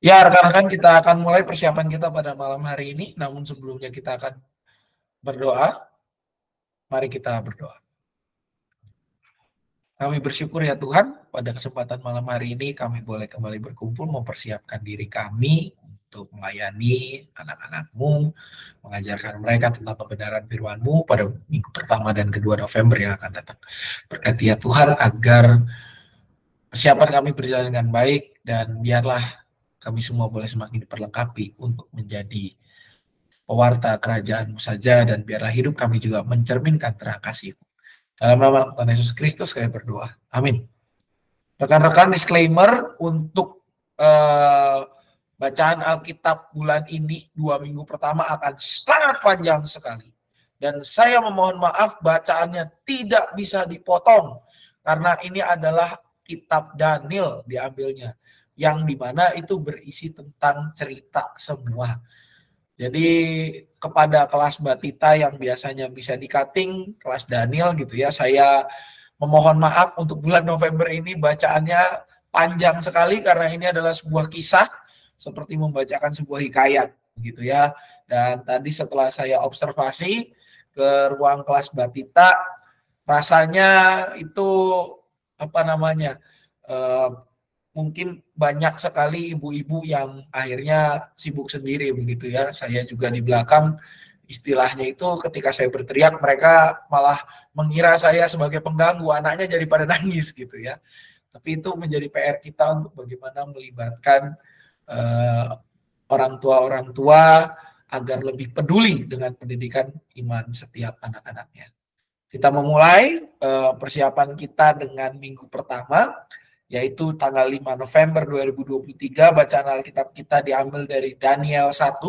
Ya, rekan-rekan, kita akan mulai persiapan kita pada malam hari ini. Namun sebelumnya kita akan berdoa. Mari kita berdoa. Kami bersyukur ya Tuhan, pada kesempatan malam hari ini kami boleh kembali berkumpul mempersiapkan diri kami untuk melayani anak-anak-Mu, mengajarkan mereka tentang kebenaran firman-Mu pada minggu pertama dan kedua November yang akan datang. Berkati ya Tuhan agar persiapan kami berjalan dengan baik dan biarlah kami semua boleh semakin diperlengkapi untuk menjadi pewarta kerajaan-Mu saja, dan biarlah hidup kami juga mencerminkan terang kasih-Mu. Dalam nama Tuhan Yesus Kristus kami berdoa. Amin. Rekan-rekan, disclaimer untuk bacaan Alkitab bulan ini 2 minggu pertama akan sangat panjang sekali. Dan saya memohon maaf bacaannya tidak bisa dipotong karena ini adalah kitab Daniel diambilnya, yang dimana itu berisi tentang cerita semua. Jadi kepada kelas Batita yang biasanya bisa di-cutting, kelas Daniel gitu ya, saya memohon maaf untuk bulan November ini bacaannya panjang sekali karena ini adalah sebuah kisah seperti membacakan sebuah hikayat gitu ya. Dan tadi setelah saya observasi ke ruang kelas Batita, rasanya itu mungkin banyak sekali ibu-ibu yang akhirnya sibuk sendiri begitu ya. Saya juga di belakang, istilahnya itu ketika saya berteriak mereka malah mengira saya sebagai pengganggu, anaknya jadi pada nangis gitu ya. Tapi itu menjadi PR kita untuk bagaimana melibatkan orang tua agar lebih peduli dengan pendidikan iman setiap anak-anaknya. Kita memulai persiapan kita dengan minggu pertama, yaitu tanggal 5 November 2023. Bacaan Alkitab kita diambil dari Daniel 1.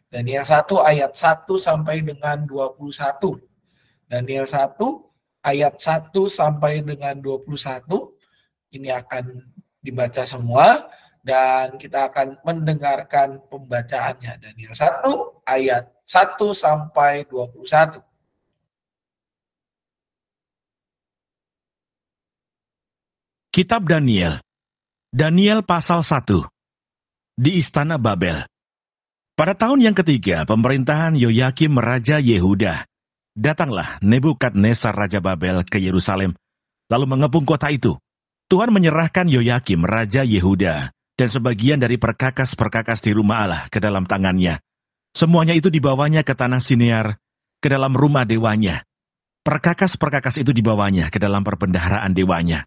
Daniel 1 ayat 1 sampai dengan 21. Daniel 1 ayat 1 sampai dengan 21. Ini akan dibaca semua dan kita akan mendengarkan pembacaannya. Daniel 1 ayat 1 sampai 21. Kitab Daniel. Daniel pasal 1. Di Istana Babel. Pada tahun yang ketiga pemerintahan Yoyakim Raja Yehuda, datanglah Nebukadnezar Raja Babel ke Yerusalem, lalu mengepung kota itu. Tuhan menyerahkan Yoyakim Raja Yehuda dan sebagian dari perkakas-perkakas di rumah Allah ke dalam tangannya. Semuanya itu dibawanya ke tanah Sinear, ke dalam rumah dewanya. Perkakas-perkakas itu dibawanya ke dalam perbendaharaan dewanya.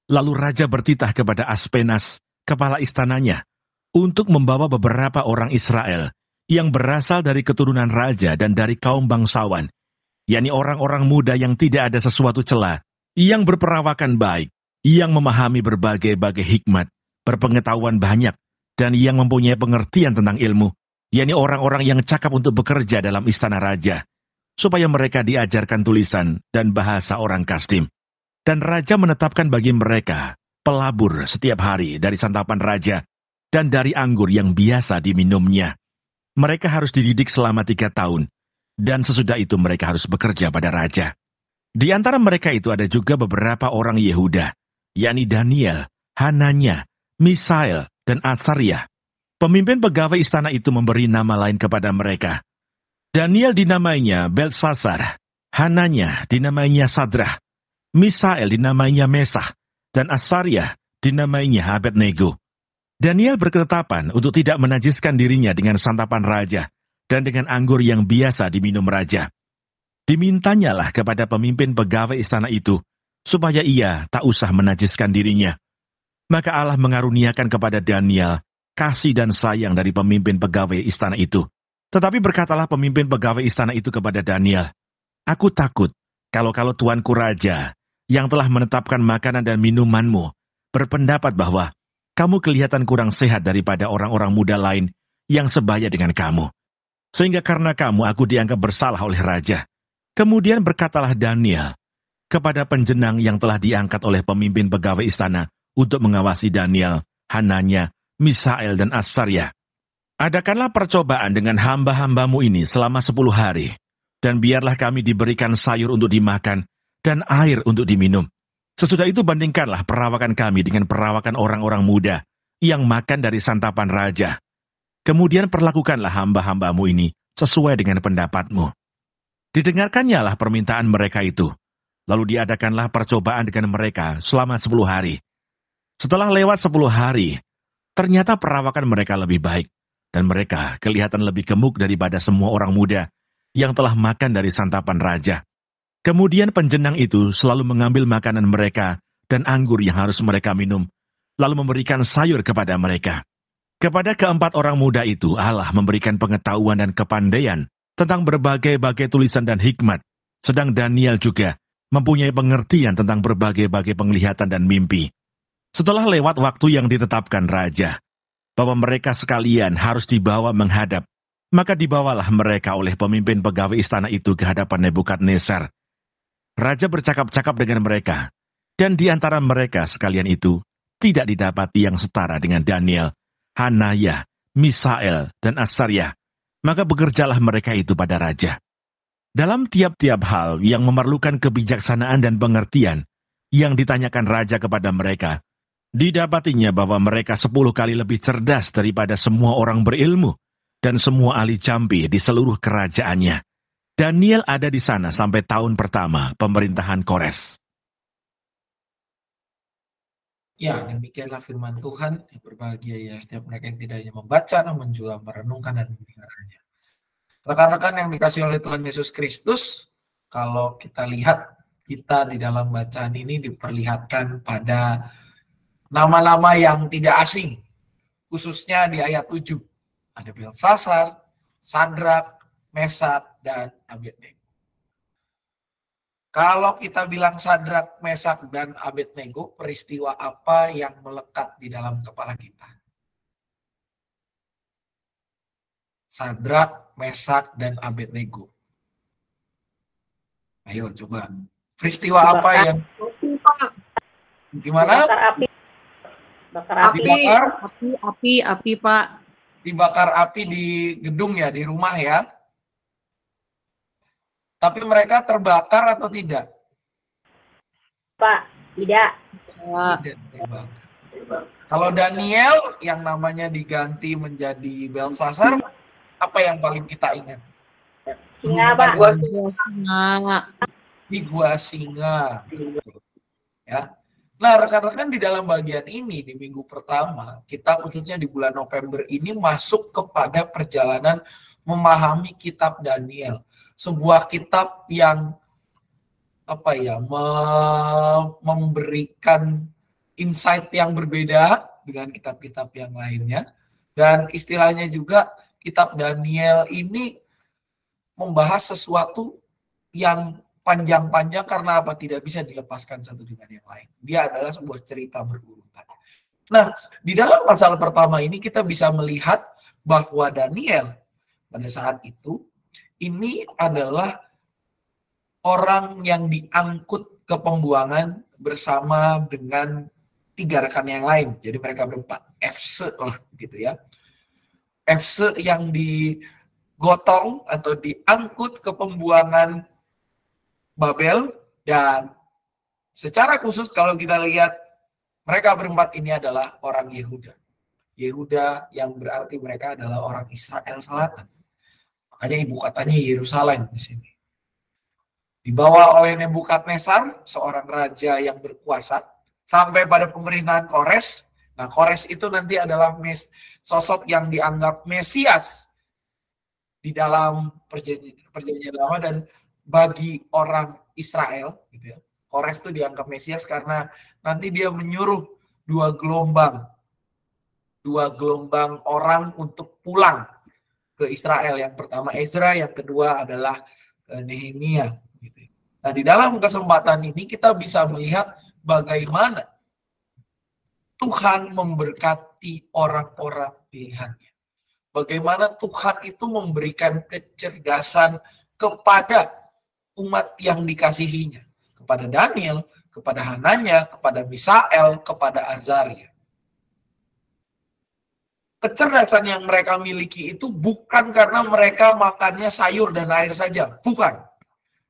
Lalu raja bertitah kepada Aspenas, kepala istananya, untuk membawa beberapa orang Israel yang berasal dari keturunan raja dan dari kaum bangsawan, yakni orang-orang muda yang tidak ada sesuatu cela, yang berperawakan baik, yang memahami berbagai-bagai hikmat, berpengetahuan banyak, dan yang mempunyai pengertian tentang ilmu, yakni orang-orang yang cakap untuk bekerja dalam istana raja, supaya mereka diajarkan tulisan dan bahasa orang Kasdim. Dan raja menetapkan bagi mereka pelabur setiap hari dari santapan raja dan dari anggur yang biasa diminumnya. Mereka harus dididik selama 3 tahun, dan sesudah itu mereka harus bekerja pada raja. Di antara mereka itu ada juga beberapa orang Yehuda, yakni Daniel, Hananya, Misael, dan Asariah. Pemimpin pegawai istana itu memberi nama lain kepada mereka. Daniel dinamainya Belsasar, Hananya dinamainya Sadrah, Misael dinamainya Mesah, dan Asariah dinamainya Abednego. Daniel berketetapan untuk tidak menajiskan dirinya dengan santapan raja dan dengan anggur yang biasa diminum raja. Dimintanyalah kepada pemimpin pegawai istana itu, supaya ia tak usah menajiskan dirinya. Maka Allah mengaruniakan kepada Daniel kasih dan sayang dari pemimpin pegawai istana itu. Tetapi berkatalah pemimpin pegawai istana itu kepada Daniel, "Aku takut kalau tuanku raja, yang telah menetapkan makanan dan minumanmu, berpendapat bahwa kamu kelihatan kurang sehat daripada orang-orang muda lain yang sebaya dengan kamu. Sehingga karena kamu aku dianggap bersalah oleh raja." Kemudian berkatalah Daniel kepada penjenang yang telah diangkat oleh pemimpin pegawai istana untuk mengawasi Daniel, Hananya, Misael, dan Asariah, "Adakanlah percobaan dengan hamba-hambamu ini selama 10 hari, dan biarlah kami diberikan sayur untuk dimakan, dan air untuk diminum. Sesudah itu bandingkanlah perawakan kami dengan perawakan orang-orang muda, yang makan dari santapan raja. Kemudian perlakukanlah hamba-hambamu ini sesuai dengan pendapatmu. Didengarkannya lah permintaan mereka itu. Lalu diadakanlah percobaan dengan mereka selama 10 hari. Setelah lewat 10 hari, ternyata perawakan mereka lebih baik. Dan mereka kelihatan lebih gemuk daripada semua orang muda yang telah makan dari santapan raja. Kemudian penjenang itu selalu mengambil makanan mereka dan anggur yang harus mereka minum, lalu memberikan sayur kepada mereka. Kepada keempat orang muda itu, Allah memberikan pengetahuan dan kepandaian tentang berbagai-bagai tulisan dan hikmat, sedang Daniel juga mempunyai pengertian tentang berbagai-bagai penglihatan dan mimpi. Setelah lewat waktu yang ditetapkan raja, bahwa mereka sekalian harus dibawa menghadap, maka dibawalah mereka oleh pemimpin pegawai istana itu ke hadapan Nebukadnezar. Raja bercakap-cakap dengan mereka, dan di antara mereka sekalian itu tidak didapati yang setara dengan Daniel, Hanaya, Misael, dan Asaryah. Maka bekerjalah mereka itu pada raja. Dalam tiap-tiap hal yang memerlukan kebijaksanaan dan pengertian, yang ditanyakan raja kepada mereka, didapatinya bahwa mereka 10 kali lebih cerdas daripada semua orang berilmu, dan semua ahli jambi di seluruh kerajaannya. Daniel ada di sana sampai tahun pertama pemerintahan Kores. Ya, demikianlah firman Tuhan. Yang berbahagia ya setiap mereka yang tidak hanya membaca, namun juga merenungkan dan mendengarkannya. Rekan-rekan yang dikasih oleh Tuhan Yesus Kristus, kalau kita lihat, kita di dalam bacaan ini diperlihatkan pada nama-nama yang tidak asing. Khususnya di ayat 7. Ada Belsasar, Sadrak, Mesak, dan Abednego. Kalau kita bilang Sadrak, Mesak, dan Abednego, peristiwa apa yang melekat di dalam kepala kita? Sadrak, Mesak, dan Abednego. Ayo coba. Peristiwa apa yang... Gimana? Bakar api. Bakar api. Api, Pak. Dibakar api di gedung ya, di rumah ya. Tapi mereka terbakar atau tidak? Pak, tidak. Tidak terbakar. Kalau Daniel yang namanya diganti menjadi Belsasar, apa yang paling kita ingat? Singa, Pak. Di gua singa. Ya. Nah, rekan-rekan di dalam bagian ini di minggu pertama, kita khususnya di bulan November ini masuk kepada perjalanan memahami kitab Daniel. Sebuah kitab yang memberikan insight yang berbeda dengan kitab-kitab yang lainnya. Dan istilahnya juga kitab Daniel ini membahas sesuatu yang panjang-panjang karena apa? Tidak bisa dilepaskan satu dengan yang lain. Dia adalah sebuah cerita berurutan. Nah, di dalam pasal pertama ini kita bisa melihat bahwa Daniel pada saat itu ini adalah orang yang diangkut ke pembuangan bersama dengan 3 rekan yang lain. Jadi mereka berempat. Efse lah gitu ya. Efse yang digotong atau diangkut ke pembuangan Babel, dan secara khusus kalau kita lihat mereka berempat ini adalah orang Yehuda. Yehuda yang berarti mereka adalah orang Israel Selatan. Makanya ibu katanya Yerusalem di sini. Dibawa oleh Nebukadnezar, seorang raja yang berkuasa, sampai pada pemerintahan Kores. Nah, Kores itu nanti adalah sosok yang dianggap Mesias di dalam perjanjian lama, dan bagi orang Israel, gitu ya, Kores itu dianggap Mesias karena nanti dia menyuruh dua gelombang orang untuk pulang ke Israel. Yang pertama Ezra, yang kedua adalah Nehemia. Gitu. Nah, di dalam kesempatan ini kita bisa melihat bagaimana Tuhan memberkati orang-orang pilihannya. Bagaimana Tuhan itu memberikan kecerdasan kepada umat yang dikasihinya. Kepada Daniel, kepada Hananya, kepada Misael, kepada Azaria. Kecerdasan yang mereka miliki itu bukan karena mereka makannya sayur dan air saja. Bukan.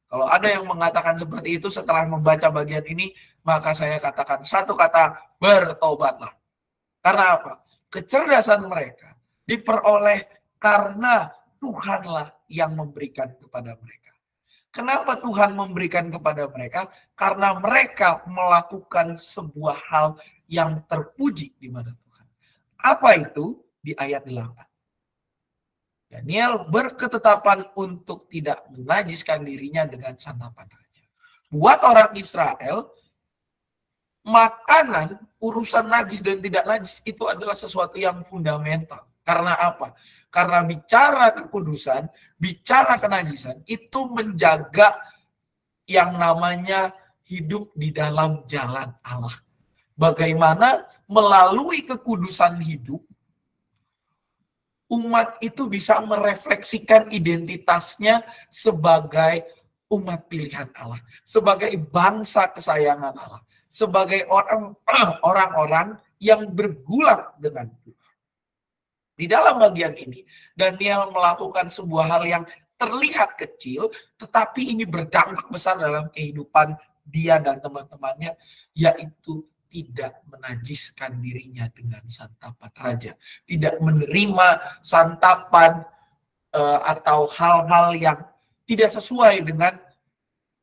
Kalau ada yang mengatakan seperti itu setelah membaca bagian ini, maka saya katakan satu kata, bertobatlah. Karena apa? Kecerdasan mereka diperoleh karena Tuhanlah yang memberikan kepada mereka. Kenapa Tuhan memberikan kepada mereka? Karena mereka melakukan sebuah hal yang terpuji di mata Tuhan. Apa itu? Di ayat 8. Daniel berketetapan untuk tidak menajiskan dirinya dengan santapan raja. Buat orang Israel, makanan, urusan najis dan tidak najis itu adalah sesuatu yang fundamental. Karena apa? Karena bicara kekudusan, bicara kenajisan, itu menjaga yang namanya hidup di dalam jalan Allah. Bagaimana melalui kekudusan hidup, umat itu bisa merefleksikan identitasnya sebagai umat pilihan Allah, sebagai bangsa kesayangan Allah, sebagai orang-orang yang bergulat dengan Tuhan. Di dalam bagian ini, Daniel melakukan sebuah hal yang terlihat kecil, tetapi ini berdampak besar dalam kehidupan dia dan teman-temannya, yaitu tidak menajiskan dirinya dengan santapan raja, tidak menerima santapan atau hal-hal yang tidak sesuai dengan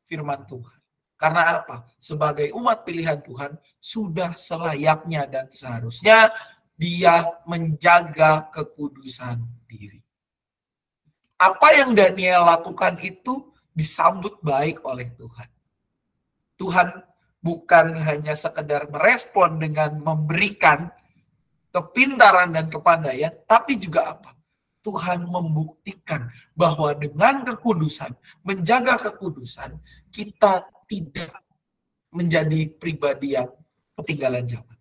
firman Tuhan. Karena apa? Sebagai umat pilihan Tuhan, sudah selayaknya dan seharusnya dia menjaga kekudusan diri. Apa yang Daniel lakukan itu disambut baik oleh Tuhan. Tuhan bukan hanya sekedar merespon dengan memberikan kepintaran dan kepandaian, tapi juga apa? Tuhan membuktikan bahwa dengan kekudusan, menjaga kekudusan, kita tidak menjadi pribadi yang ketinggalan zaman.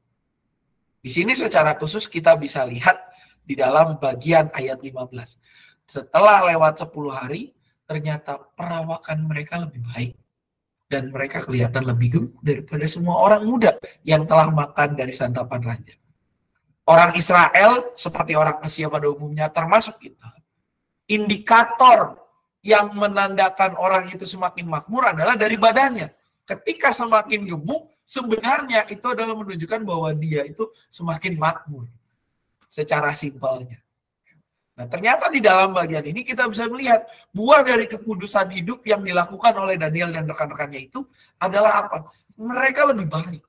Di sini secara khusus kita bisa lihat di dalam bagian ayat 15. Setelah lewat 10 hari, ternyata perawakan mereka lebih baik. Dan mereka kelihatan lebih gemuk daripada semua orang muda yang telah makan dari santapan raja. Orang Israel seperti orang Asia pada umumnya termasuk kita. Indikator yang menandakan orang itu semakin makmur adalah dari badannya. Ketika semakin gemuk, sebenarnya itu adalah menunjukkan bahwa dia itu semakin makmur. Secara simpelnya. Nah, ternyata di dalam bagian ini kita bisa melihat buah dari kekudusan hidup yang dilakukan oleh Daniel dan rekan-rekannya itu adalah apa? Mereka lebih baik.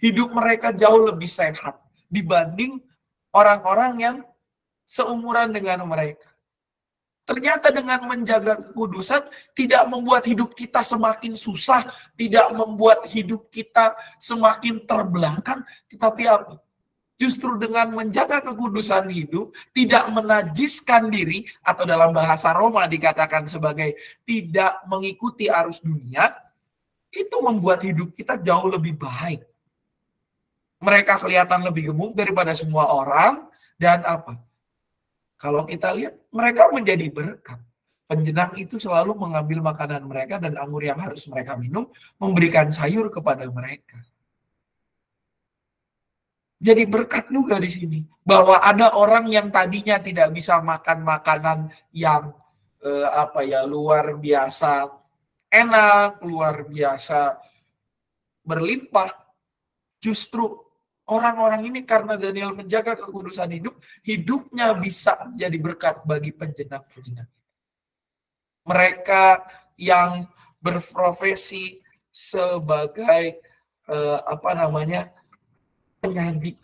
Hidup mereka jauh lebih sehat dibanding orang-orang yang seumuran dengan mereka. Ternyata dengan menjaga kekudusan tidak membuat hidup kita semakin susah, tidak membuat hidup kita semakin terbelakang, tetapi apa? Justru dengan menjaga kekudusan hidup, tidak menajiskan diri, atau dalam bahasa Roma dikatakan sebagai tidak mengikuti arus dunia, itu membuat hidup kita jauh lebih baik. Mereka kelihatan lebih gemuk daripada semua orang, dan apa? Kalau kita lihat, mereka menjadi berkat. Penjenang itu selalu mengambil makanan mereka dan anggur yang harus mereka minum, memberikan sayur kepada mereka. Jadi berkat juga di sini. Bahwa ada orang yang tadinya tidak bisa makan makanan yang luar biasa enak, luar biasa berlimpah. Justru orang-orang ini karena Daniel menjaga kekudusan hidup, hidupnya bisa menjadi berkat bagi penjenang-penjenang. Mereka yang berprofesi sebagai penyaji,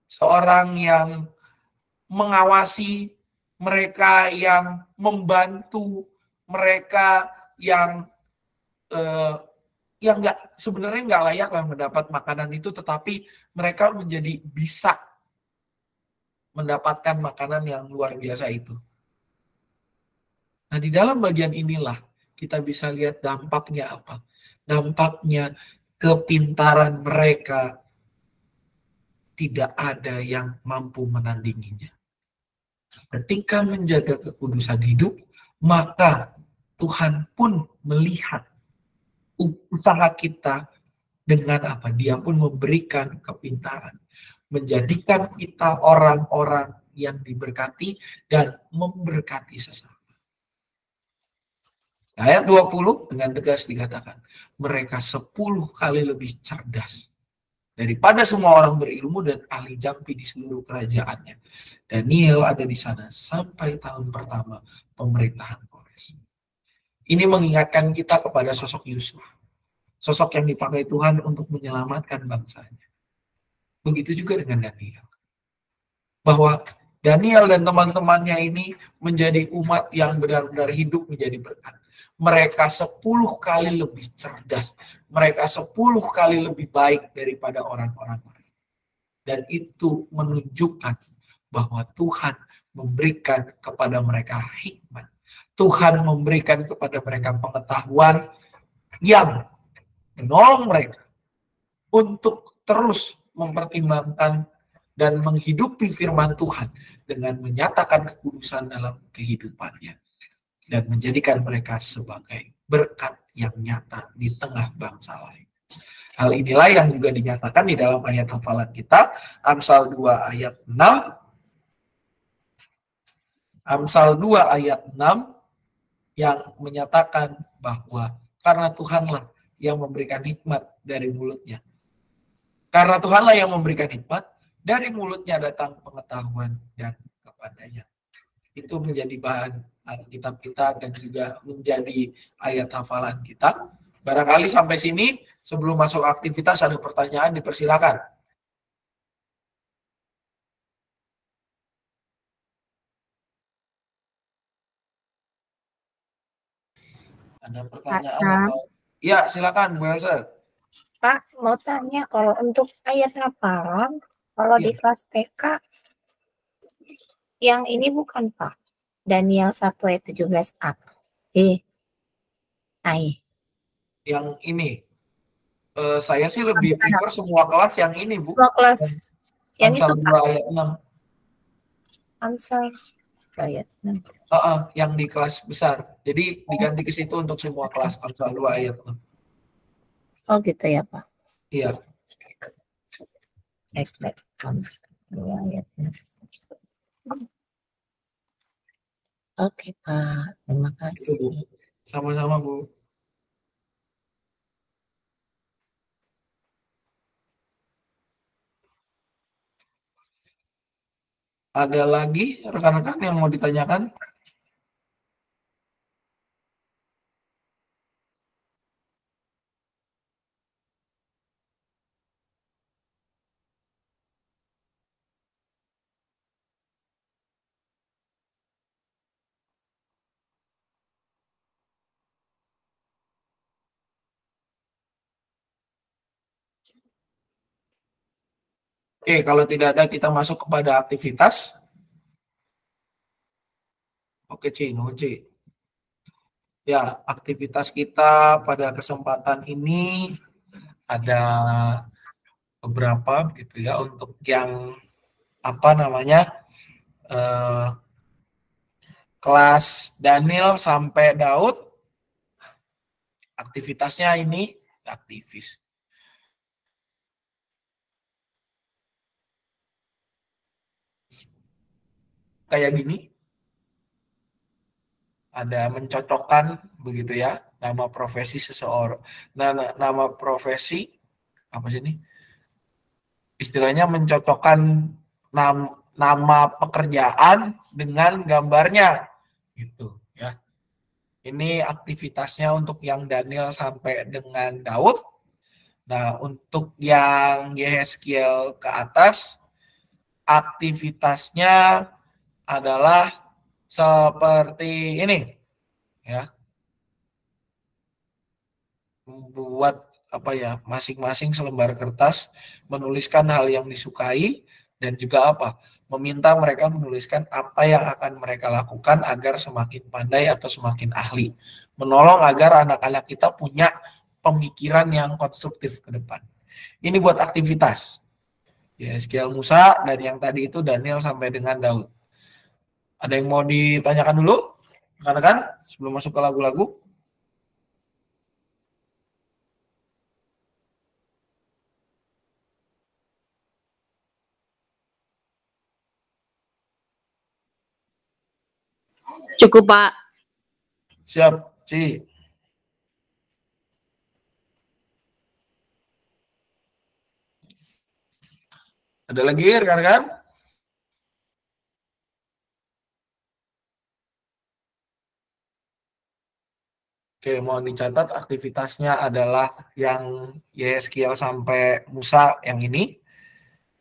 seorang yang mengawasi, mereka yang membantu, mereka yang sebenarnya nggak layak lah mendapat makanan itu, tetapi mereka menjadi bisa mendapatkan makanan yang luar biasa itu. Nah, di dalam bagian inilah kita bisa lihat dampaknya apa. Dampaknya kepintaran mereka tidak ada yang mampu menandinginya. Ketika menjaga kekudusan hidup, maka Tuhan pun melihat usaha kita dengan apa? Dia pun memberikan kepintaran. Menjadikan kita orang-orang yang diberkati dan memberkati sesama. Ayat 20 dengan tegas dikatakan, mereka 10 kali lebih cerdas daripada semua orang berilmu dan ahli jampi di seluruh kerajaannya. Daniel ada di sana sampai tahun pertama pemerintahan Kores. Ini mengingatkan kita kepada sosok Yusuf, sosok yang dipakai Tuhan untuk menyelamatkan bangsanya. Begitu juga dengan Daniel. Bahwa Daniel dan teman-temannya ini menjadi umat yang benar-benar hidup menjadi berkat. Mereka 10 kali lebih cerdas. Mereka 10 kali lebih baik daripada orang-orang lain. Dan itu menunjukkan bahwa Tuhan memberikan kepada mereka hikmat. Tuhan memberikan kepada mereka pengetahuan yang menolong mereka untuk terus mempertimbangkan dan menghidupi firman Tuhan dengan menyatakan kekudusan dalam kehidupannya dan menjadikan mereka sebagai berkat yang nyata di tengah bangsa lain. Hal inilah yang juga dinyatakan di dalam ayat hafalan kita, Amsal 2 ayat 6. Amsal 2 ayat 6 yang menyatakan bahwa karena Tuhanlah yang memberikan hikmat dari mulutnya. Karena Tuhanlah yang memberikan hikmat, dari mulutnya datang pengetahuan dan kepadanya. Itu menjadi bahan Alkitab kita dan juga menjadi ayat hafalan kita. Barangkali sampai sini, sebelum masuk aktivitas ada pertanyaan, dipersilakan. Ada pertanyaan? Ya, silakan Bu Elsa. Pak, mau tanya, kalau untuk ayat hafalan, kalau di kelas TK, yang ini bukan Pak, Daniel 1 ayat 17a. Yang ini, saya sih lebih prefer semua kelas yang ini, Bu. Semua kelas yang Amsal itu 2 ayat 6. Amsal ayat 6. Yang di kelas besar. Jadi diganti ke situ untuk semua kelas, Amsal 2 ayat 6. Oh gitu ya Pak. Iya. Amsal 2 ayat 6. Oke Pak, terima kasih. Sama-sama Bu. Ada lagi rekan-rekan yang mau ditanyakan? Oke, kalau tidak ada kita masuk kepada aktivitas. Oke, Ci. Ya, aktivitas kita pada kesempatan ini ada beberapa gitu ya untuk yang kelas Daniel sampai Daud. Aktivitasnya ini aktivis. Kayak gini. Ada mencocokkan begitu ya, nama profesi seseorang. Nama profesi apa sih ini? Istilahnya mencocokkan nama pekerjaan dengan gambarnya gitu ya. Ini aktivitasnya untuk yang Daniel sampai dengan Daud. Nah, untuk yang Yehezkiel ke atas, aktivitasnya adalah seperti ini ya. Membuat masing-masing selembar kertas menuliskan hal yang disukai dan juga meminta mereka menuliskan apa yang akan mereka lakukan agar semakin pandai atau semakin ahli. Menolong agar anak-anak kita punya pemikiran yang konstruktif ke depan. Ini buat aktivitas. Yehezkiel Musa dan yang tadi itu Daniel sampai dengan Daud. Ada yang mau ditanyakan dulu? Rekan-rekan sebelum masuk ke lagu-lagu? Cukup Pak. Siap, Ci. Ada lagi rekan-rekan? Oke, mohon dicatat aktivitasnya adalah yang Yeskiel sampai Musa yang ini,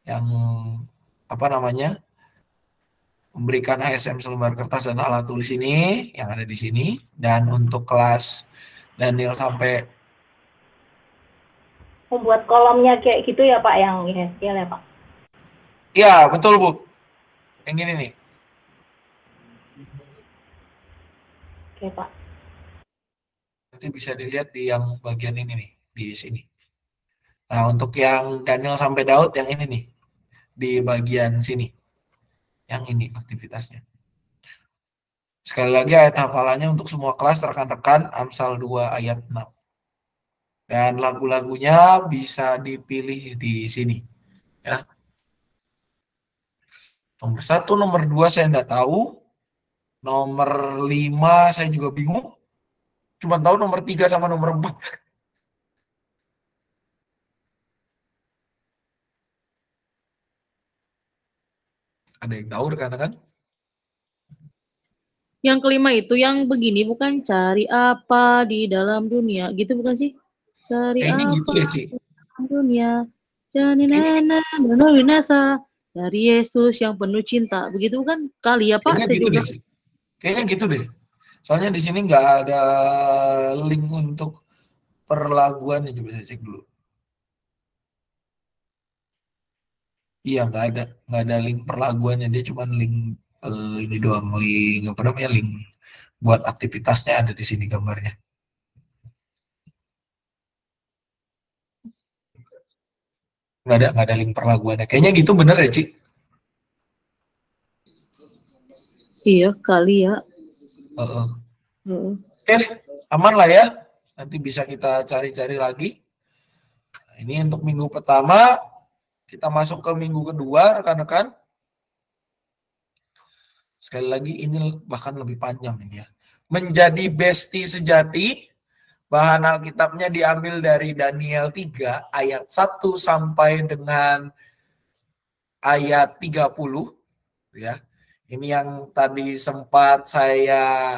yang apa namanya, memberikan ASM selembar kertas dan alat tulis ini yang ada di sini, dan untuk kelas Daniel sampai membuat kolomnya kayak gitu ya Pak, yang Yeskiel ya Pak? ya betul Bu, yang ini nih. Oke Pak. Nanti bisa dilihat di yang bagian ini nih, di sini. Nah, untuk yang Daniel sampai Daud yang ini nih, di bagian sini. Yang ini aktivitasnya. Sekali lagi ayat hafalannya untuk semua kelas rekan-rekan Amsal 2 ayat 6. Dan lagu-lagunya bisa dipilih di sini. Ya. Nomor 1, nomor 2 saya enggak tahu. Nomor 5 saya juga bingung. Cuma tahu nomor 3 sama nomor 4. Ada yang tahu rekan-rekan? Yang kelima itu yang begini, bukan cari apa di dalam dunia, gitu bukan sih? Cari Kayaknya apa gitu deh sih. di dalam dunia, cari nana dari Yesus yang penuh cinta, begitu bukan? Kali ya Pak, Kayaknya saya gitu juga. deh sih. Kayaknya gitu deh. Soalnya di sini nggak ada link untuk perlaguannya, coba saya cek dulu. Iya, nggak ada link perlaguannya, dia cuma link ini doang, link apa namanya, link buat aktivitasnya ada di sini gambarnya. Nggak ada link perlaguannya. Kayaknya gitu bener ya, Ci? Iya, kali ya. Oke, aman lah ya. Nanti bisa kita cari-cari lagi. Nah, ini untuk minggu pertama. Kita masuk ke minggu kedua, rekan-rekan. Sekali lagi ini bahkan lebih panjang ini ya. Menjadi bestie sejati. Bahan Alkitabnya diambil dari Daniel 3 ayat 1 sampai dengan ayat 30 ya. Ini yang tadi sempat saya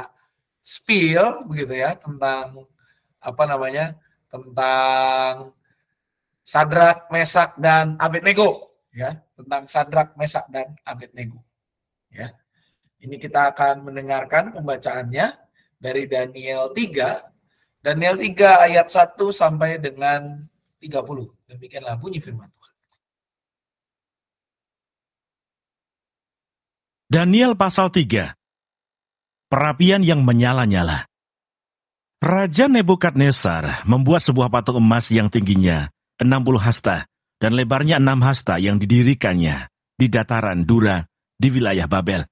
spill begitu ya, tentang apa namanya? Tentang Sadrak, Mesak dan Abednego ya, tentang Sadrak, Mesak dan Abednego ya. Ini kita akan mendengarkan pembacaannya dari Daniel 3 ayat 1 sampai dengan 30. Demikianlah bunyi firman Tuhan. Daniel pasal 3. Perapian yang menyala-nyala. Raja Nebukadnezar membuat sebuah patung emas yang tingginya 60 hasta dan lebarnya 6 hasta yang didirikannya di dataran Dura di wilayah Babel.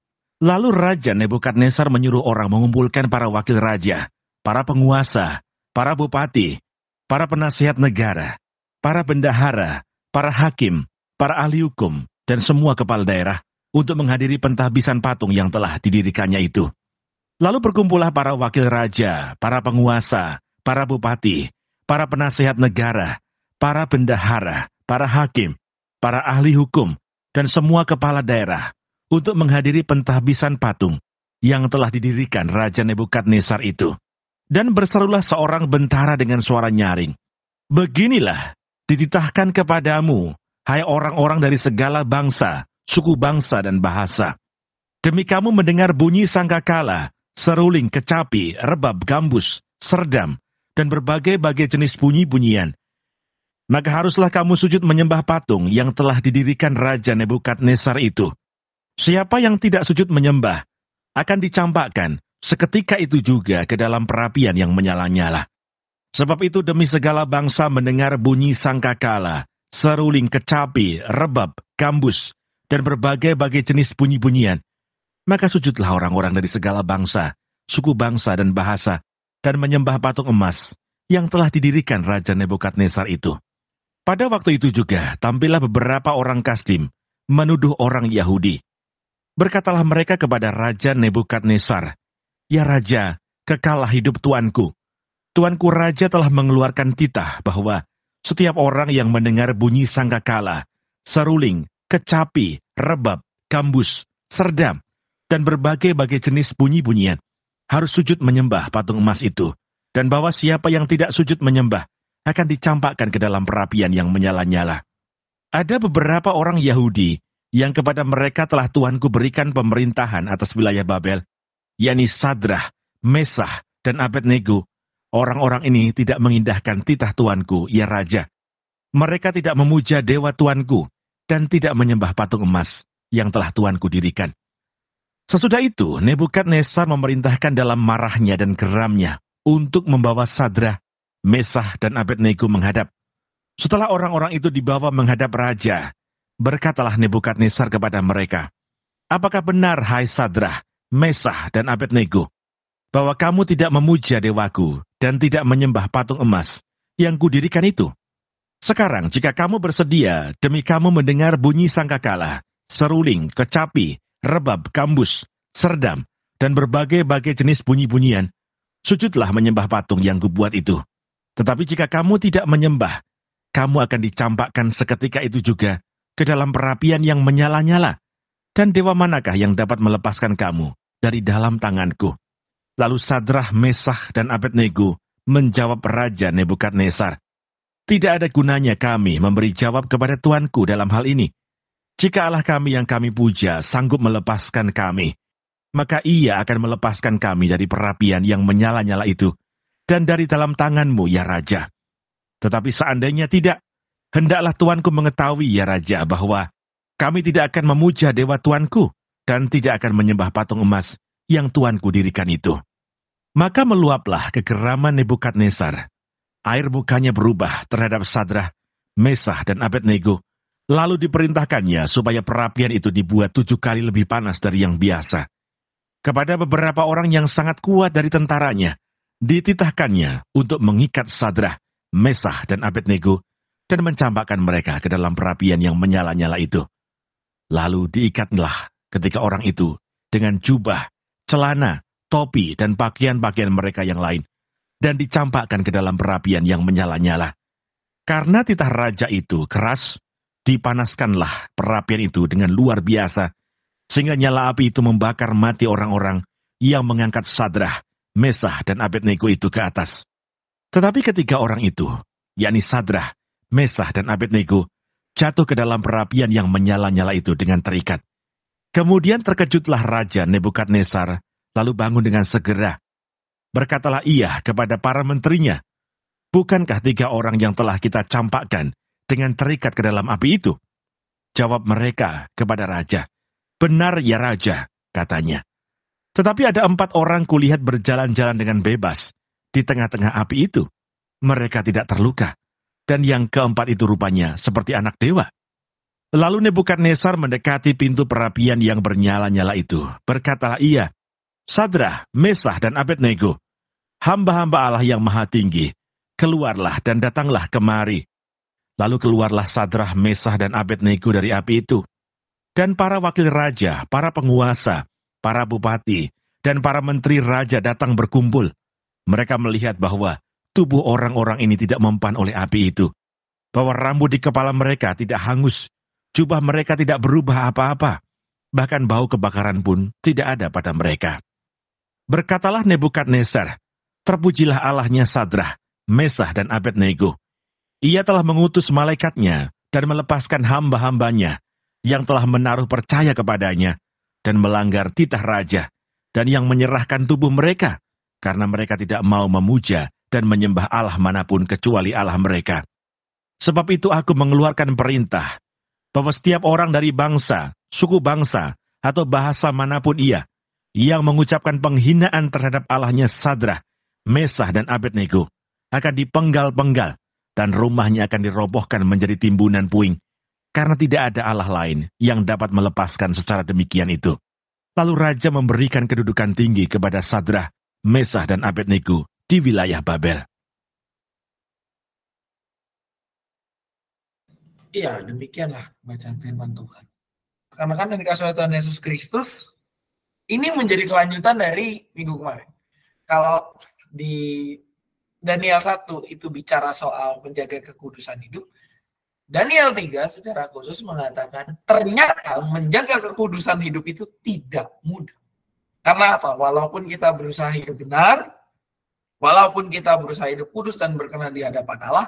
Lalu Raja Nebukadnezar menyuruh orang mengumpulkan para wakil raja, para penguasa, para bupati, para penasihat negara, para bendahara, para hakim, para ahli hukum, dan semua kepala daerah untuk menghadiri pentahbisan patung yang telah didirikannya itu. Lalu berkumpullah para wakil raja, para penguasa, para bupati, para penasihat negara, para bendahara, para hakim, para ahli hukum, dan semua kepala daerah untuk menghadiri pentahbisan patung yang telah didirikan Raja Nebukadnezar itu. Dan berserulah seorang bentara dengan suara nyaring, "Beginilah dititahkan kepadamu, hai orang-orang dari segala bangsa, suku bangsa dan bahasa. Demi kamu mendengar bunyi sangkakala, seruling, kecapi, rebab, gambus, serdam, dan berbagai-bagai jenis bunyi-bunyian. Maka haruslah kamu sujud menyembah patung yang telah didirikan Raja Nebukadnezar itu. Siapa yang tidak sujud menyembah akan dicampakkan seketika itu juga ke dalam perapian yang menyala-nyala. Sebab itu demi segala bangsa mendengar bunyi sangkakala, seruling, kecapi, rebab, gambus, dan berbagai-bagai jenis bunyi-bunyian, maka sujudlah orang-orang dari segala bangsa, suku bangsa dan bahasa, dan menyembah patung emas yang telah didirikan Raja Nebukadnezar itu." Pada waktu itu juga tampillah beberapa orang Kasdim menuduh orang Yahudi. Berkatalah mereka kepada Raja Nebukadnezar, "Ya Raja, kekallah hidup tuanku. Tuanku Raja telah mengeluarkan titah bahwa setiap orang yang mendengar bunyi sangkakala, seruling, kecapi, rebab, gambus, serdam, dan berbagai-bagai jenis bunyi-bunyian, harus sujud menyembah patung emas itu, dan bahwa siapa yang tidak sujud menyembah akan dicampakkan ke dalam perapian yang menyala-nyala. Ada beberapa orang Yahudi yang kepada mereka telah Tuanku berikan pemerintahan atas wilayah Babel, yakni Sadrah, Mesah, dan Abednego. Orang-orang ini tidak mengindahkan titah Tuanku, ya Raja. Mereka tidak memuja dewa Tuanku, dan tidak menyembah patung emas yang telah Tuanku dirikan. Sesudah itu, Nebukadnezar memerintahkan dalam marahnya dan geramnya untuk membawa Sadrah, Mesah, dan Abednego menghadap. Setelah orang-orang itu dibawa menghadap raja, berkatalah Nebukadnezar kepada mereka, "Apakah benar, hai Sadrah, Mesah, dan Abednego, bahwa kamu tidak memuja dewaku dan tidak menyembah patung emas yang kudirikan itu? Sekarang jika kamu bersedia demi kamu mendengar bunyi sangkakala, seruling, kecapi, rebab, gambus, serdam, dan berbagai-bagai jenis bunyi-bunyian, sujudlah menyembah patung yang kubuat itu. Tetapi jika kamu tidak menyembah, kamu akan dicampakkan seketika itu juga ke dalam perapian yang menyala-nyala. Dan dewa manakah yang dapat melepaskan kamu dari dalam tanganku?" Lalu Sadrah, Mesah, dan Abednego menjawab Raja Nebukadnezar, "Tidak ada gunanya kami memberi jawab kepada Tuanku dalam hal ini. Jika Allah kami yang kami puja sanggup melepaskan kami, maka ia akan melepaskan kami dari perapian yang menyala-nyala itu, dan dari dalam tanganmu, ya Raja. Tetapi seandainya tidak, hendaklah Tuanku mengetahui, ya Raja, bahwa kami tidak akan memuja dewa Tuanku, dan tidak akan menyembah patung emas yang Tuanku dirikan itu." Maka meluaplah kegeraman Nebukadnezar. Air mukanya berubah terhadap Sadrah, Mesah, dan Abednego. Lalu diperintahkannya supaya perapian itu dibuat 7 kali lebih panas dari yang biasa. Kepada beberapa orang yang sangat kuat dari tentaranya, dititahkannya untuk mengikat Sadrah, Mesah, dan Abednego, dan mencampakkan mereka ke dalam perapian yang menyala-nyala itu. Lalu diikatlah ketika orang itu dengan jubah, celana, topi, dan pakaian-pakaian mereka yang lain, dan dicampakkan ke dalam perapian yang menyala-nyala. Karena titah raja itu keras, dipanaskanlah perapian itu dengan luar biasa, sehingga nyala api itu membakar mati orang-orang yang mengangkat Sadrah, Mesah, dan Abednego itu ke atas. Tetapi ketiga orang itu, yakni Sadrah, Mesah, dan Abednego, jatuh ke dalam perapian yang menyala-nyala itu dengan terikat. Kemudian terkejutlah Raja Nebukadnezar, lalu bangun dengan segera. Berkatalah ia kepada para menterinya, "Bukankah 3 orang yang telah kita campakkan dengan terikat ke dalam api itu?" Jawab mereka kepada raja, "Benar ya Raja," katanya. "Tetapi ada 4 orang kulihat berjalan-jalan dengan bebas di tengah-tengah api itu. Mereka tidak terluka, dan yang keempat itu rupanya seperti anak dewa." Lalu Nebukadnezar mendekati pintu perapian yang bernyala-nyala itu. Berkatalah ia, "Sadrah, Mesah, dan Abednego, hamba-hamba Allah yang maha tinggi, keluarlah dan datanglah kemari." Lalu keluarlah Sadrah, Mesah, dan Abednego dari api itu. Dan para wakil raja, para penguasa, para bupati, dan para menteri raja datang berkumpul. Mereka melihat bahwa tubuh orang-orang ini tidak mempan oleh api itu, bahwa rambut di kepala mereka tidak hangus, jubah mereka tidak berubah apa-apa, bahkan bau kebakaran pun tidak ada pada mereka. Berkatalah Nebukadnezar, "Terpujilah Allahnya Sadrah, Mesah, dan Abednego. Ia telah mengutus malaikatnya dan melepaskan hamba-hambanya yang telah menaruh percaya kepadanya dan melanggar titah raja, dan yang menyerahkan tubuh mereka karena mereka tidak mau memuja dan menyembah Allah manapun kecuali Allah mereka. Sebab itu aku mengeluarkan perintah bahwa setiap orang dari bangsa, suku bangsa, atau bahasa manapun ia, yang mengucapkan penghinaan terhadap Allahnya Sadrah, Mesah, dan Abednego, akan dipenggal-penggal, dan rumahnya akan dirobohkan menjadi timbunan puing, karena tidak ada Allah lain yang dapat melepaskan secara demikian itu." Lalu raja memberikan kedudukan tinggi kepada Sadrah, Mesah, dan Abednego di wilayah Babel. Iya, demikianlah bacaan firman Tuhan. Karena kan yang dikasih oleh Tuhan Yesus Kristus, ini menjadi kelanjutan dari minggu kemarin. Kalau di Daniel 1 itu bicara soal menjaga kekudusan hidup, Daniel 3 secara khusus mengatakan ternyata menjaga kekudusan hidup itu tidak mudah. Karena apa? Walaupun kita berusaha hidup benar, walaupun kita berusaha hidup kudus dan berkenan di hadapan Allah,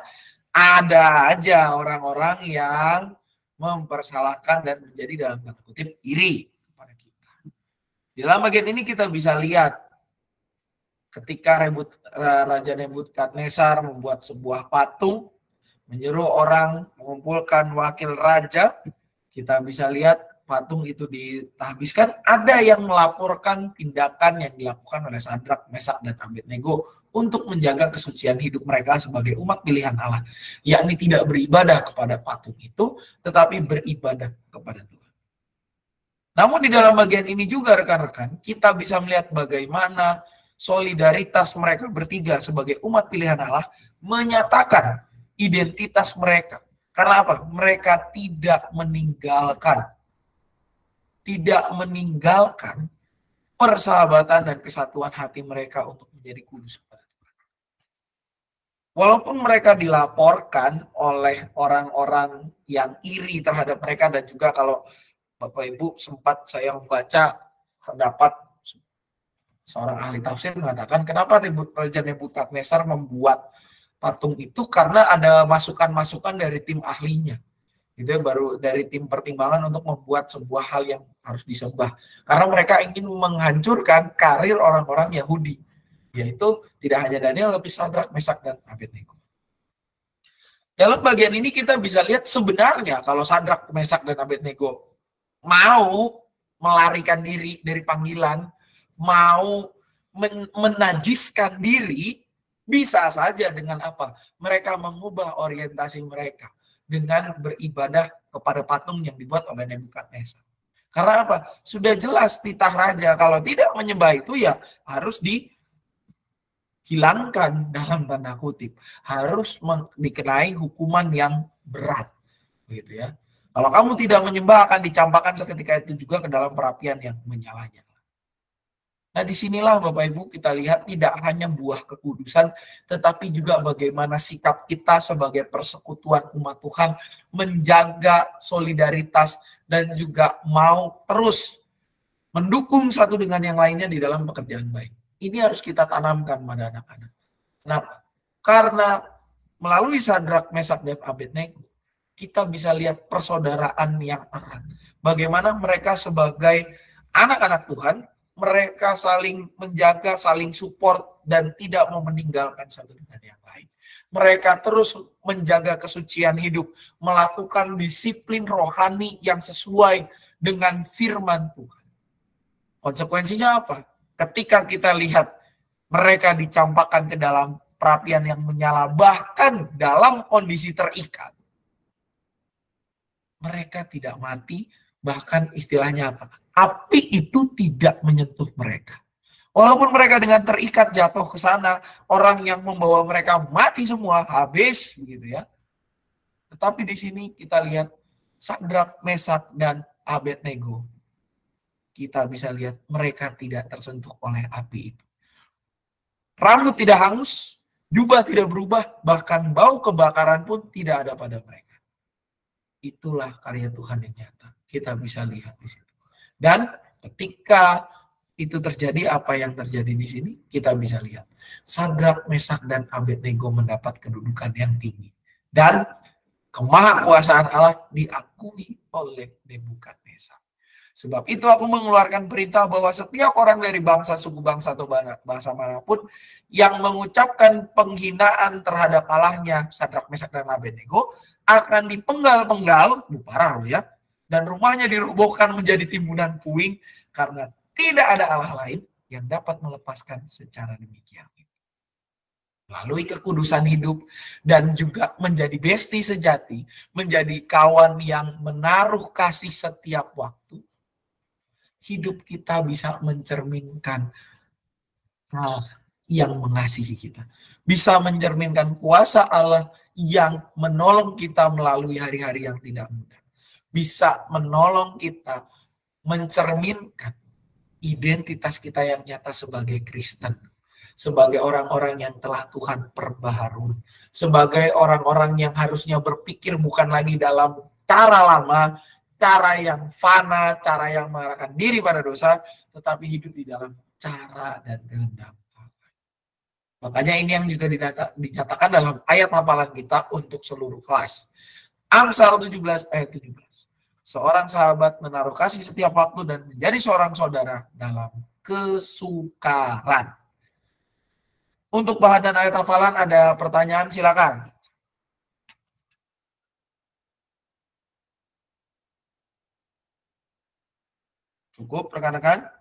ada aja orang-orang yang mempersalahkan dan menjadi dalam tanda kutip iri kepada kita. Di dalam bagian ini kita bisa lihat ketika Raja Nebukadnezar membuat sebuah patung, menyuruh orang mengumpulkan wakil raja, kita bisa lihat patung itu ditahbiskan. Ada yang melaporkan tindakan yang dilakukan oleh Sadrak, Mesak, dan Abednego untuk menjaga kesucian hidup mereka sebagai umat pilihan Allah, yakni tidak beribadah kepada patung itu, tetapi beribadah kepada Tuhan. Namun di dalam bagian ini juga rekan-rekan, kita bisa melihat bagaimana solidaritas mereka bertiga sebagai umat pilihan Allah menyatakan identitas mereka. Karena apa? Mereka tidak meninggalkan persahabatan dan kesatuan hati mereka untuk menjadi kudus kepada Tuhan. Walaupun mereka dilaporkan oleh orang-orang yang iri terhadap mereka, dan juga kalau Bapak Ibu sempat saya membaca, terdapat seorang ahli tafsir mengatakan kenapa Raja Nebukadnezar membuat patung itu, karena ada masukan-masukan dari tim ahlinya. Itu baru dari tim pertimbangan untuk membuat sebuah hal yang harus disembah. Karena mereka ingin menghancurkan karir orang-orang Yahudi. Yaitu tidak hanya Daniel, tapi Sadrak, Mesak, dan Abednego. Dalam bagian ini kita bisa lihat sebenarnya kalau Sadrak, Mesak, dan Abednego mau melarikan diri dari panggilan, mau menajiskan diri, bisa saja dengan apa? Mereka mengubah orientasi mereka dengan beribadah kepada patung yang dibuat oleh Nebukadnezar. Karena apa? Sudah jelas titah raja, kalau tidak menyembah itu ya harus dihilangkan dalam tanda kutip. Harus dikenai hukuman yang berat. Gitu ya. Kalau kamu tidak menyembah akan dicampakkan seketika itu juga ke dalam perapian yang menyala-nyala. Nah, disinilah Bapak Ibu kita lihat tidak hanya buah kekudusan, tetapi juga bagaimana sikap kita sebagai persekutuan umat Tuhan menjaga solidaritas dan juga mau terus mendukung satu dengan yang lainnya di dalam pekerjaan baik. Ini harus kita tanamkan pada anak-anak. Kenapa? Karena melalui Sadrak, Mesak, dan Abednego, kita bisa lihat persaudaraan yang erat. Bagaimana mereka sebagai anak-anak Tuhan, mereka saling menjaga, saling support, dan tidak mau meninggalkan satu dengan yang lain. Mereka terus menjaga kesucian hidup, melakukan disiplin rohani yang sesuai dengan firman Tuhan. Konsekuensinya apa? Ketika kita lihat mereka dicampakkan ke dalam perapian yang menyala, bahkan dalam kondisi terikat, mereka tidak mati, bahkan istilahnya apa? Api itu tidak menyentuh mereka. Walaupun mereka dengan terikat jatuh ke sana, orang yang membawa mereka mati semua, habis begitu ya. Tetapi di sini kita lihat Sadrak, Mesak, dan Abednego. Kita bisa lihat mereka tidak tersentuh oleh api itu. Rambut tidak hangus, jubah tidak berubah, bahkan bau kebakaran pun tidak ada pada mereka. Itulah karya Tuhan yang nyata. Kita bisa lihat di situ. Dan ketika itu terjadi, apa yang terjadi di sini, kita bisa lihat. Sadrak, Mesak, dan Abednego mendapat kedudukan yang tinggi. Dan kemahakuasaan Allah diakui oleh Nebukadnezar. Sebab itu aku mengeluarkan perintah bahwa setiap orang dari bangsa, suku bangsa, atau bahasa manapun yang mengucapkan penghinaan terhadap Allahnya, Sadrak, Mesak, dan Abednego, akan dipenggal-penggal, parah loh ya, dan rumahnya dirobohkan menjadi timbunan puing, karena tidak ada Allah lain yang dapat melepaskan secara demikian. Melalui kekudusan hidup dan juga menjadi besti sejati, menjadi kawan yang menaruh kasih setiap waktu, hidup kita bisa mencerminkan Allah yang mengasihi kita. Bisa mencerminkan kuasa Allah yang menolong kita melalui hari-hari yang tidak mudah. Bisa menolong kita mencerminkan identitas kita yang nyata sebagai Kristen. sebagai orang-orang yang telah Tuhan perbaharui, sebagai orang-orang yang harusnya berpikir bukan lagi dalam cara lama, cara yang fana, cara yang mengarahkan diri pada dosa, tetapi hidup di dalam cara dan kehendak Allah. Makanya ini yang juga dinyatakan dalam ayat hafalan kita untuk seluruh kelas. Amsal 17 ayat 17. Seorang sahabat menaruh kasih setiap waktu dan menjadi seorang saudara dalam kesukaran. Untuk bahan dan ayat hafalan ada pertanyaan, silakan. Cukup rekan-rekan?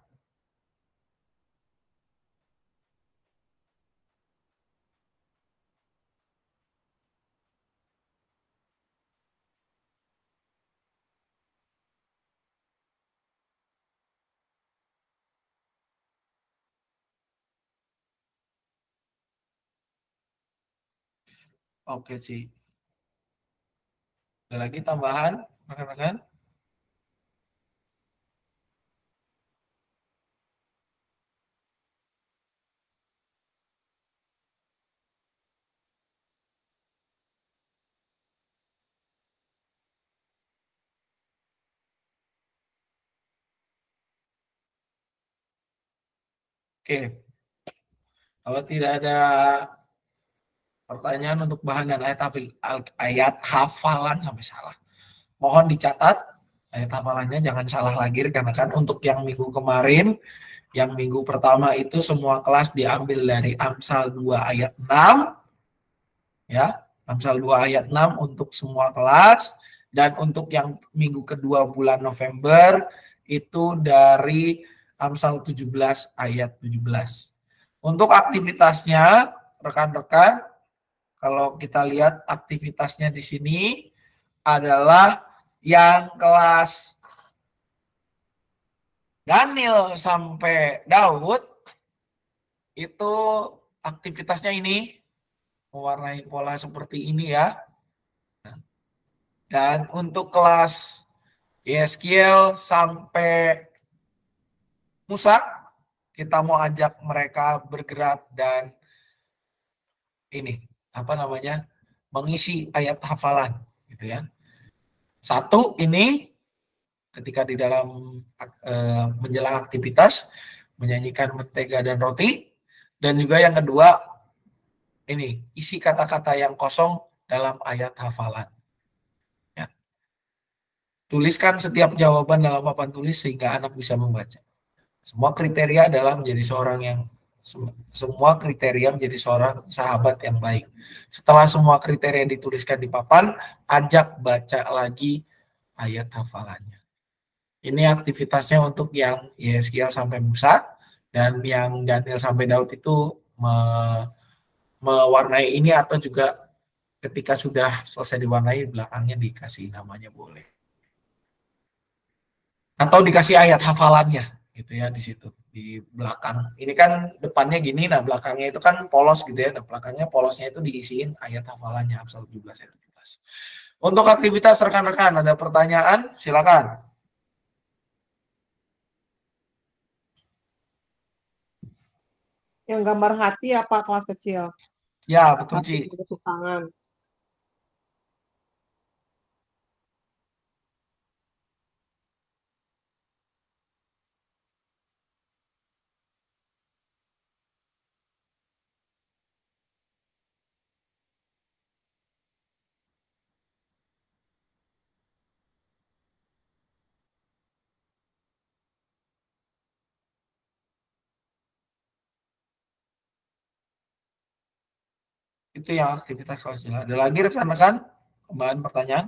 Oke sih. Ada lagi tambahan, rekan-rekan? Oke. Kalau tidak ada pertanyaan untuk bahan dan ayat hafalan sampai salah, mohon dicatat ayat hafalannya, jangan salah lagi karena kan untuk yang minggu kemarin, yang minggu pertama itu semua kelas diambil dari Amsal 2 ayat 6 ya, Amsal 2 ayat 6 untuk semua kelas, dan untuk yang minggu kedua bulan November itu dari Amsal 17 ayat 17. Untuk aktivitasnya rekan-rekan, kalau kita lihat aktivitasnya di sini adalah yang kelas Daniel sampai Daud itu aktivitasnya ini mewarnai pola seperti ini ya. Dan untuk kelas Yeskiel sampai Musa, kita mau ajak mereka bergerak dan ini mengisi ayat hafalan gitu ya. Satu ini ketika di dalam menjelang aktivitas menyanyikan mentega dan roti, dan juga yang kedua ini isi kata-kata yang kosong dalam ayat hafalan. Ya. Tuliskan setiap jawaban dalam papan tulis sehingga anak bisa membaca. Semua kriteria adalah menjadi seorang sahabat yang baik. Setelah semua kriteria dituliskan di papan, ajak baca lagi ayat hafalannya. Ini aktivitasnya untuk yang Yeskiel sampai Musa, dan yang Daniel sampai Daud itu mewarnai ini, atau juga ketika sudah selesai diwarnai belakangnya dikasih namanya boleh. Atau dikasih ayat hafalannya gitu ya di situ di belakang. Ini kan depannya gini, nah belakangnya itu kan polos gitu ya. Nah belakangnya polosnya itu diisiin ayat hafalannya Amsal 17 ayat 17. Untuk aktivitas rekan-rekan ada pertanyaan, silakan. Yang gambar hati apa kelas kecil? Ya, betul, Hati Ci. bentuk tangan. Itu yang aktivitas sosial. Ada lagi rekan-rekan tambahan pertanyaan?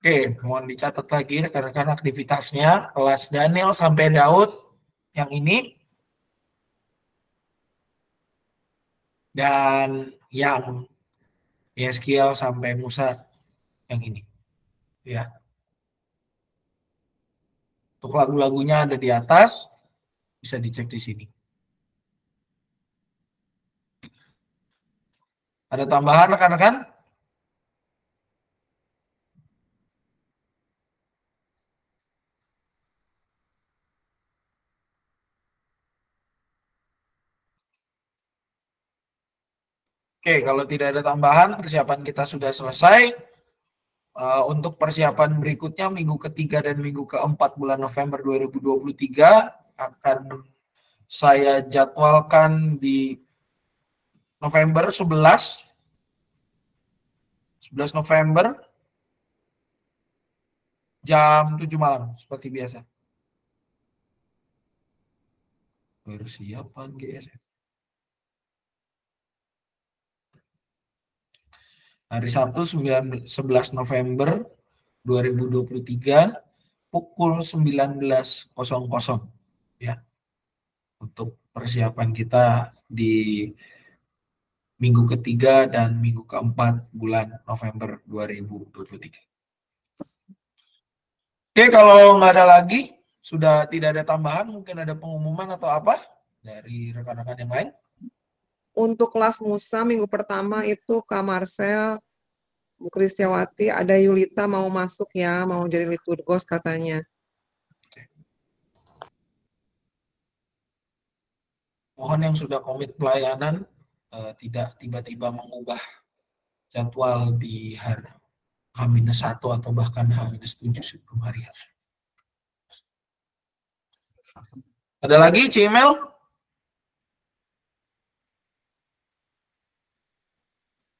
Oke, mohon dicatat lagi rekan-rekan aktivitasnya kelas Daniel sampai Daud yang ini, dan yang Yeskiel sampai Musa yang ini. Ya. Untuk lagu-lagunya ada di atas, bisa dicek di sini. Ada tambahan rekan-rekan? Oke, kalau tidak ada tambahan, persiapan kita sudah selesai. Untuk persiapan berikutnya, minggu ketiga dan minggu keempat bulan November 2023 akan saya jadwalkan di November 11 November jam 7 malam seperti biasa. Persiapan GSM. Hari Sabtu 11 November 2023 pukul 19.00 ya. Untuk persiapan kita di minggu ketiga dan minggu keempat bulan November 2023. Oke, kalau nggak ada lagi, sudah tidak ada tambahan, mungkin ada pengumuman atau apa dari rekan-rekan yang lain? Untuk kelas Musa minggu pertama itu Kak Marcel, Bu Kristiawati, ada Yulita mau masuk ya, mau jadi liturgos katanya. Mohon yang sudah komit pelayanan tidak tiba-tiba mengubah jadwal di hari H-1 atau bahkan H-7 sebelum hari H. Ada lagi, Cimel?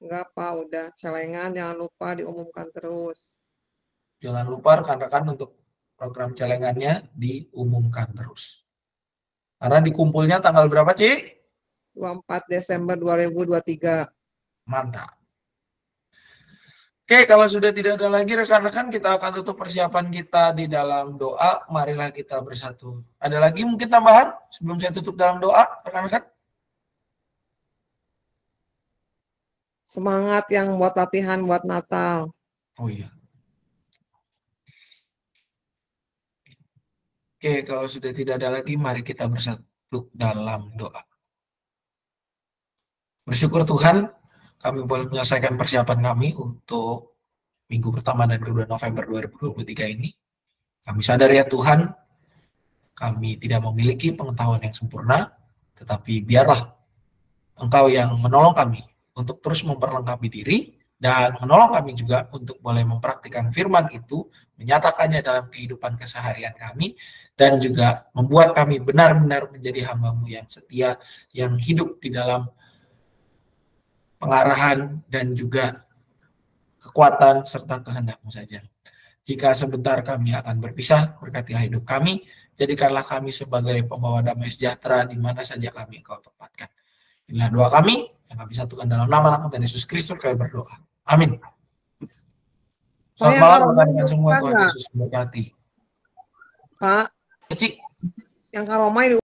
Enggak, Pak, udah. Celengan jangan lupa diumumkan terus. Jangan lupa rekan-rekan untuk program celengannya diumumkan terus. Karena dikumpulnya tanggal berapa, Ci? 24 Desember 2023. Mantap. Oke, kalau sudah tidak ada lagi rekan-rekan, kita akan tutup persiapan kita di dalam doa. Marilah kita bersatu. Ada lagi mungkin tambahan sebelum saya tutup dalam doa, rekan-rekan? Semangat yang buat latihan buat Natal. Oh iya. Oke, kalau sudah tidak ada lagi, mari kita bersatu dalam doa. Bersyukur Tuhan, kami boleh menyelesaikan persiapan kami untuk minggu pertama dan kedua November 2023 ini. Kami sadar ya Tuhan, kami tidak memiliki pengetahuan yang sempurna, tetapi biarlah Engkau yang menolong kami untuk terus memperlengkapi diri dan menolong kami juga untuk boleh mempraktikkan firman itu, menyatakannya dalam kehidupan keseharian kami, dan juga membuat kami benar-benar menjadi hamba-Mu yang setia, yang hidup di dalam pengarahan dan juga kekuatan serta kehendak-Mu saja. Jika sebentar kami akan berpisah, berkatilah hidup kami, jadikanlah kami sebagai pembawa damai sejahtera di mana saja kami Engkau tempatkan. Inilah doa kami yang kami satukan dalam nama Tuhan Yesus Kristus kami berdoa. Amin. Selamat malam rekan-rekan semua, Tuhan Yesus memberkati. Pak, Cik. yang Karomai